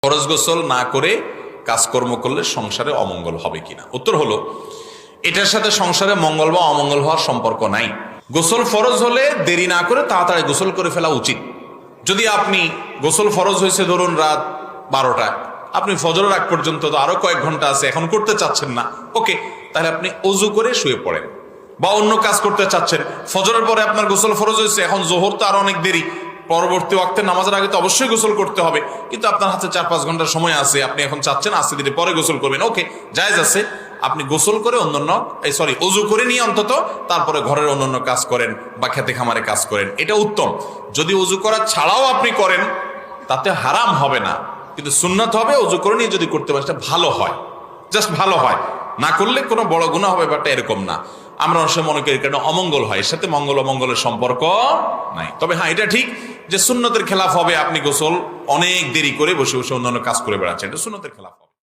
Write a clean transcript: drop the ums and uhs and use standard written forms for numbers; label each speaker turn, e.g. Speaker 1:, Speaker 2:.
Speaker 1: ফরজ গোসল না করে কাজকর্ম করলে সংসারে অমঙ্গল হবে কিনা? উত্তর হলো, এটার সাথে সংসারে মঙ্গল বা অমঙ্গল হওয়ার সম্পর্ক নাই। গোসল ফরজ হলে দেরি না করে তাড়াতাড়ি গোসল করে ফেলা উচিত। যদি আপনি গোসল ফরজ হয়েছে ধরুন রাত 12টায়, আপনি ফজরের আগ পর্যন্ত তো আরো কয়েক ঘন্টা আছে, এখন করতে চাচ্ছেন না, ওকে, তাহলে আপনি অজু করে শুয়ে পড়েন। বা অন্য কাজ করতে চাচ্ছেন, ফজরের পরে আপনার গোসল ফরজ হয়েছে, এখন জোহর তো আরো অনেক দেরি, পরবর্তী ওয়াক্তে নামাজের আগে তো অবশ্যই গোসল করতে হবে, কিন্তু আপনার হাতে 4-5 ঘন্টার সময় আছে, আপনি এখন চাচ্ছেন আস্তে ধীরে পরে গোসল করবেন, ওকে, জায়েজ আছে। আপনি গোসল করে অজু করে নিয়ে অন্তত তারপরে ঘরের অন্যান্য কাজ করেন বা খেতে খামারে কাজ করেন, এটা উত্তম। যদি অজু করা ছাড়াও আপনি করেন তাতে হারাম হবে না, কিন্তু সুন্নাত হবে অজু করে নিয়ে যদি করতে পারেন সেটা ভালো হয়, জাস্ট ভালো হয়। না করলে কোনো বড় গুনাহ হবে ব্যাপারটা এরকম না। আমরা অবশ্যই মনে করি কারণ অমঙ্গল হয়, এর সাথে মঙ্গল অমঙ্গলের সম্পর্ক নাই। তবে হ্যাঁ, এটা ঠিক যে সুন্নতের খেলাফ হবে আপনি গোসল অনেক দেরি করে বসে বসে অন্যান্য কাজ করে বেড়াচ্ছেন, এটা সুন্নতের খেলাফ হবে।